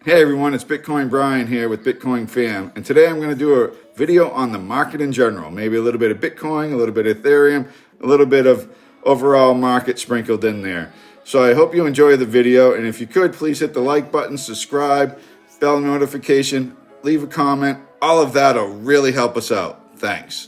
Hey everyone, it's Bitcoin Brian here with Bitcoin Fam, and today I'm going to do a video on the market in general. Maybe a little bit of Bitcoin, a little bit of Ethereum, a little bit of overall market sprinkled in there. So I hope you enjoy the video, and if you could, please hit the like button, subscribe, bell notification, leave a comment. All of that will really help us out. Thanks.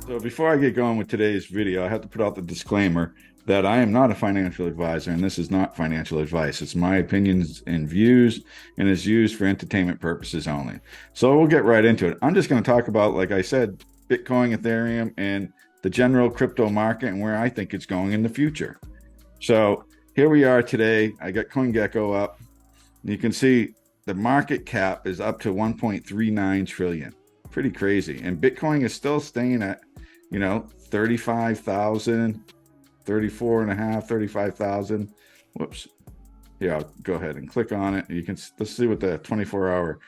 So before I get going with today's video, I have to put out the disclaimer that I am not a financial advisor, and this is not financial advice. It's my opinions and views, and is used for entertainment purposes only. So we'll get right into it. I'm just going to talk about, like I said, Bitcoin, Ethereum, and the general crypto market and where I think it's going in the future. So here we are today. I got CoinGecko up. You can see the market cap is up to 1.39 trillion. Pretty crazy. And Bitcoin is still staying at 35,000, 35,000. Whoops. Yeah, I'll go ahead and click on it. You can, let's see what the 24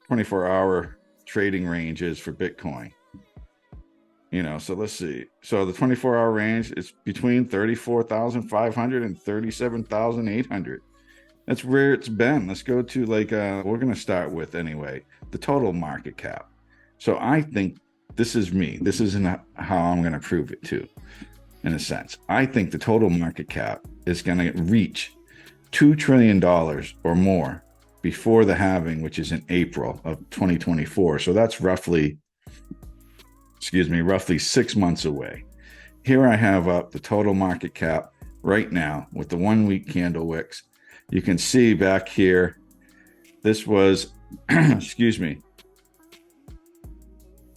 hour trading range is for Bitcoin. So let's see. So the 24-hour range is between 34,500 and 37,800. That's where it's been. Let's go to we're going to start with anyway, the total market cap. So I think this is me. This isn't how I'm going to prove it too, in a sense. I think the total market cap is going to reach $2 trillion or more before the halving, which is in April of 2024. So that's roughly 6 months away. Here I have up the total market cap right now with the 1 week candle wicks. You can see back here, this was,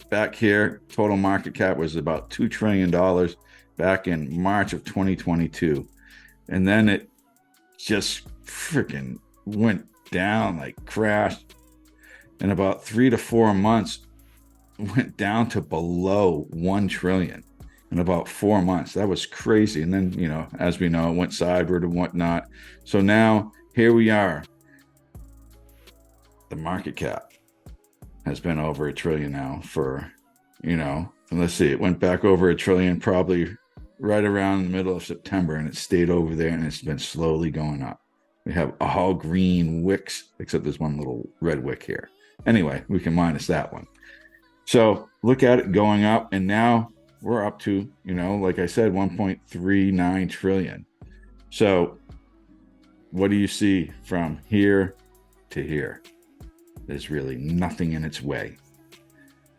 back here, total market cap was about $2 trillion back in March of 2022. And then it just freaking went down, like crashed. In about 3 to 4 months, went down to below 1 trillion in about 4 months. That was crazy. And then, as we know, it went sideward and whatnot. So now here we are. The market cap has been over $1 trillion now for, and let's see, it went back over $1 trillion probably right around the middle of September, and it stayed over there, and it's been slowly going up. We have all green wicks, except there's one little red wick here. Anyway, we can minus that one. So look at it going up, and now we're up to, like I said, 1.39 trillion. So what do you see from here to here? There's really nothing in its way.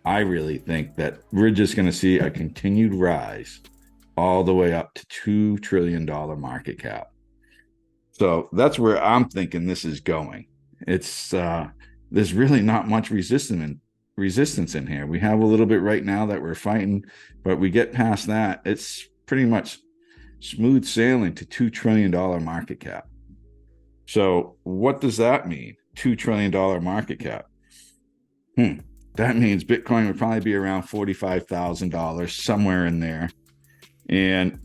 I really think that we're just going to see a continued rise all the way up to $2 trillion market cap. So that's where I'm thinking this is going. It's there's really not much resistance in here. We have a little bit right now that we're fighting, but we get past that, it's pretty much smooth sailing to $2 trillion market cap. So what does that mean? $2 trillion market cap. That means Bitcoin would probably be around $45,000, somewhere in there. And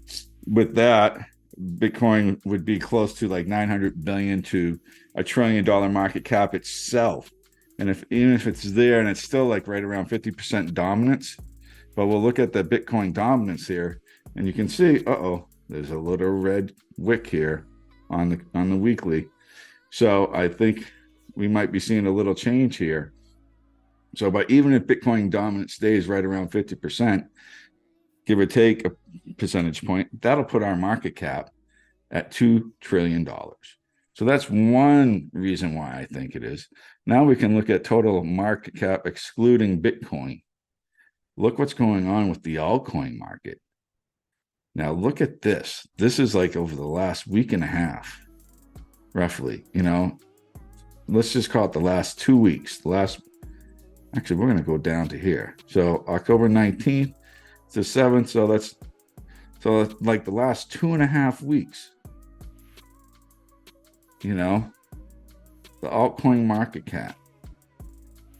with that, Bitcoin would be close to like 900 billion to $1 trillion market cap itself. And even if it's there and it's still like right around 50% dominance, but we'll look at the Bitcoin dominance here, and you can see, there's a little red wick here on the weekly. So I think we might be seeing a little change here. So, but even if Bitcoin dominance stays right around 50%, give or take a percentage point, that'll put our market cap at $2 trillion. So that's one reason why I think it is. Now we can look at total market cap excluding Bitcoin. Look what's going on with the altcoin market. Now look at this. This is like over the last week and a half, roughly. Let's just call it the last 2 weeks. Actually, we're going to go down to here. So October 19th to 7th. So that's like the last 2.5 weeks. The altcoin market cap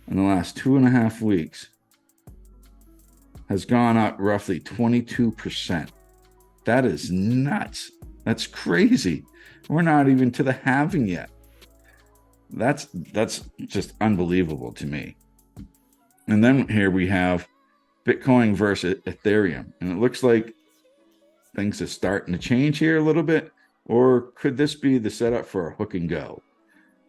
in the last 2.5 weeks has gone up roughly 22%. That is nuts. That's crazy. We're not even to the halving yet. That's just unbelievable to me. And then here we have Bitcoin versus Ethereum. And it looks like things are starting to change here a little bit. Or could this be the setup for a hook and go?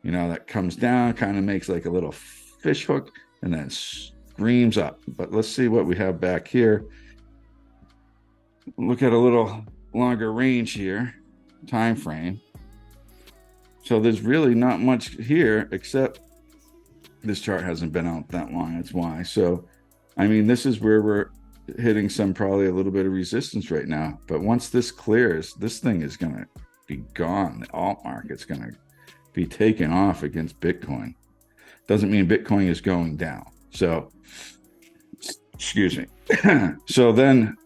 That comes down, kind of makes like a little fish hook, and then screams up. But let's see what we have back here. Look at a little longer range here, time frame. So there's really not much here, except this chart hasn't been out that long. That's why. So, I mean, this is where we're hitting probably a little bit of resistance right now. But once this clears, this thing is going to be gone. The alt market's going to be taken off against Bitcoin. Doesn't mean Bitcoin is going down. So, excuse me. So then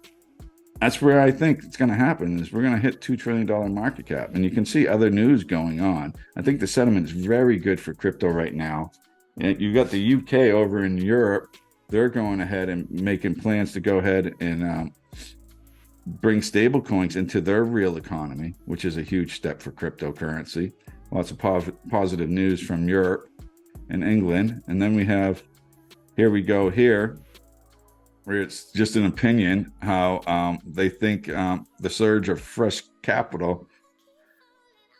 that's where I think it's going to happen is we're going to hit $2 trillion market cap. And you can see other news going on. I think the sentiment is very good for crypto right now. And you got the UK over in Europe. They're going ahead and making plans to go ahead and bring stable coins into their real economy, which is a huge step for cryptocurrency. Lots of positive news from Europe and England. And then we have, here we go here, where it's just an opinion how they think the surge of fresh capital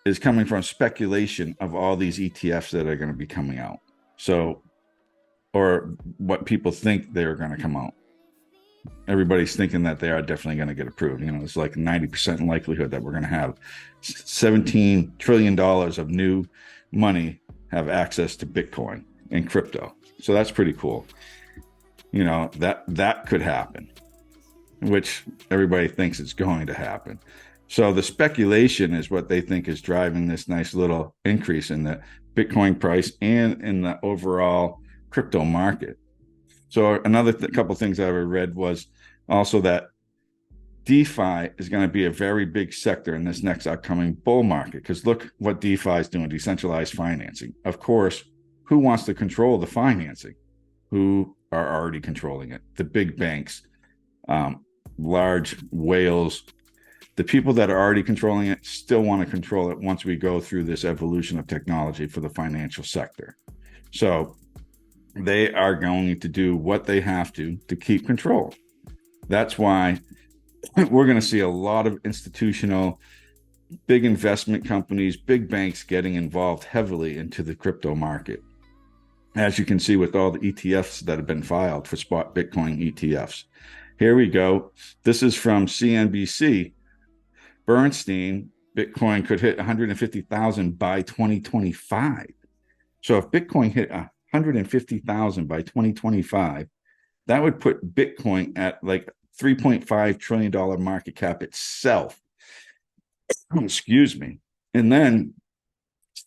is coming from speculation of all these ETFs that are going to be coming out. So, or what people think they're going to come out. Everybody's thinking that they are definitely going to get approved. It's like 90% likelihood that we're going to have $17 trillion of new money have access to Bitcoin and crypto. So that's pretty cool. That could happen, which everybody thinks it's going to happen. So the speculation is what they think is driving this nice little increase in the Bitcoin price and in the overall crypto market. So another couple things I read was also that DeFi is going to be a very big sector in this next upcoming bull market, because look what DeFi is doing, decentralized financing. Of course, who wants to control the financing? Who are already controlling it? The big banks, large whales. The people that are already controlling it still want to control it once we go through this evolution of technology for the financial sector. So they are going to do what they have to keep control. That's why we're going to see a lot of institutional, big investment companies, big banks getting involved heavily into the crypto market. As you can see with all the ETFs that have been filed for spot Bitcoin ETFs. Here we go. This is from CNBC. Bernstein, Bitcoin could hit 150,000 by 2025. So if Bitcoin hit 150,000 by 2025, that would put Bitcoin at like $3.5 trillion market cap itself. Excuse me. And then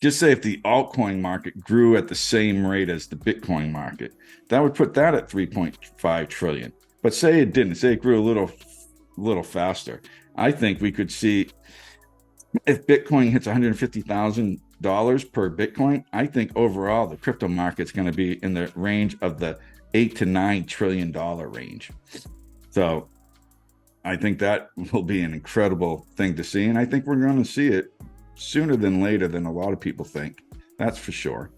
just say if the altcoin market grew at the same rate as the Bitcoin market, that would put that at 3.5 trillion. But say it didn't, say it grew a little faster. I think we could see if Bitcoin hits $150,000 per Bitcoin, I think overall the crypto market's going to be in the range of the $8 to $9 trillion range. So I think that will be an incredible thing to see. And I think we're going to see it sooner than later than a lot of people think. That's for sure.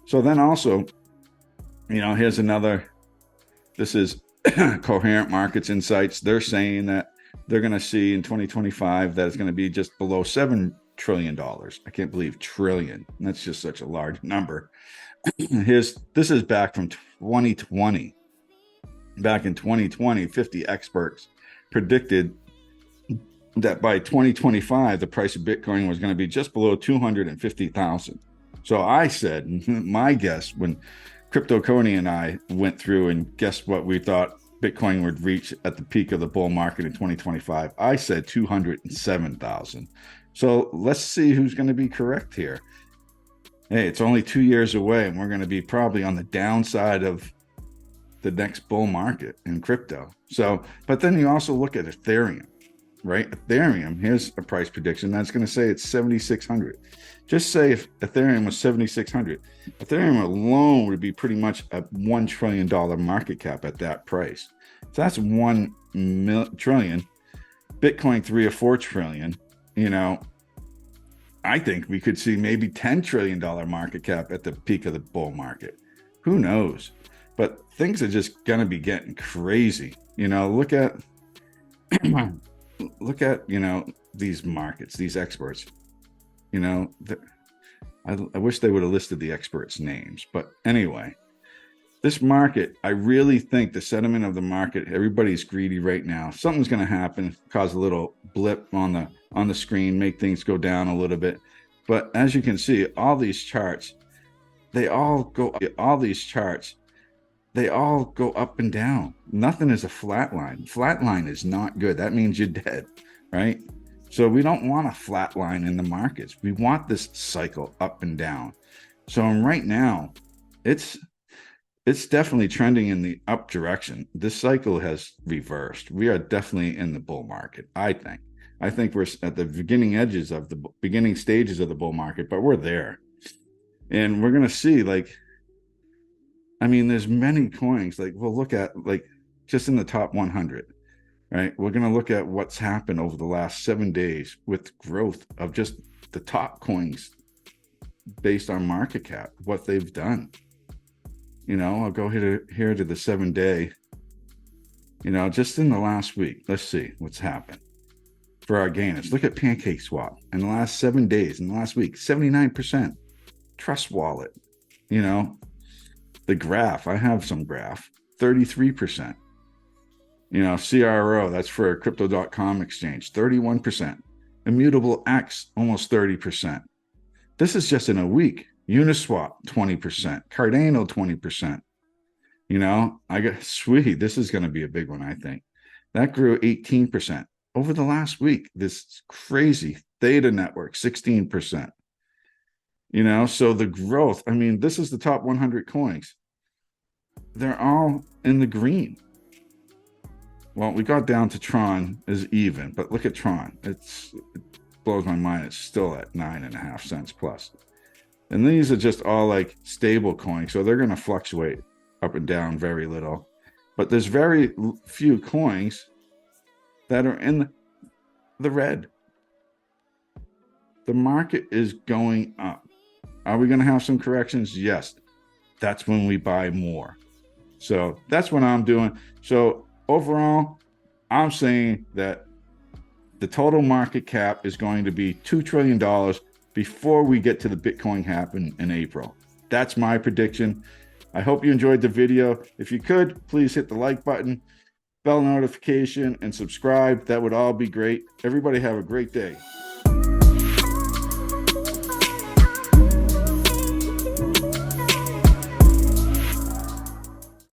So then also, here's another, this is Coherent Markets Insights. They're saying that they're going to see in 2025 that it's going to be just below $7 trillion. I can't believe trillion. That's just such a large number. This is back from 2020. Back in 2020, 50 experts predicted that by 2025, the price of Bitcoin was going to be just below 250,000. So I said, my guess when Crypto Coney and I went through and guessed what we thought Bitcoin would reach at the peak of the bull market in 2025, I said 207,000. So let's see who's going to be correct here. Hey, it's only 2 years away, and we're going to be probably on the downside of the next bull market in crypto. So, but then you also look at Ethereum, right? Ethereum, here's a price prediction that's going to say it's 7,600. Just say if Ethereum was 7,600, Ethereum alone would be pretty much a $1 trillion market cap at that price. So that's 1 trillion. Bitcoin 3 or 4 trillion. I think we could see maybe $10 trillion market cap at the peak of the bull market. Who knows? but things are just going to be getting crazy. Look at look at these markets, these experts. I wish they would have listed the experts' names, but anyway, this market, I really think the sentiment of the market, everybody's greedy right now. Something's going to happen, cause a little blip on the screen, make things go down a little bit. But as you can see, all these charts, they all go up and down. Nothing is a flat line. Flat line is not good. That means you're dead, right? So we don't want a flat line in the markets. We want this cycle up and down. So right now, it's definitely trending in the up direction. This cycle has reversed. We are definitely in the bull market, I think. I think we're at the beginning stages of the bull market, but we're there. And we're going to see, there's many coins. We'll look at, just in the top 100, right? We're going to look at what's happened over the last 7 days with growth of just the top coins based on market cap, what they've done. I'll go here to the 7-day, just in the last week. Let's see what's happened for our gainers. Look at PancakeSwap in the last 7 days, in the last week, 79%. Trust Wallet, the graph, I have some graph, 33%. CRO, that's for Crypto.com exchange, 31%. Immutable X, almost 30%. This is just in a week. Uniswap, 20%. Cardano, 20%. This is going to be a big one, I think. That grew 18% over the last week. This crazy Theta Network, 16%. So the growth, this is the top 100 coins. They're all in the green. Well, we got down to Tron is even, but look at Tron. It blows my mind. It's still at 9.5 cents plus. And these are just all stable coins. So they're going to fluctuate up and down very little. But there's very few coins that are in the red. The market is going up. Are we going to have some corrections? Yes. That's when we buy more. So that's what I'm doing. So overall, I'm saying that the total market cap is going to be $2 trillion before we get to the Bitcoin happen in April. That's my prediction. I hope you enjoyed the video. If you could, please hit the like button, bell notification, and subscribe. That would all be great. Everybody have a great day.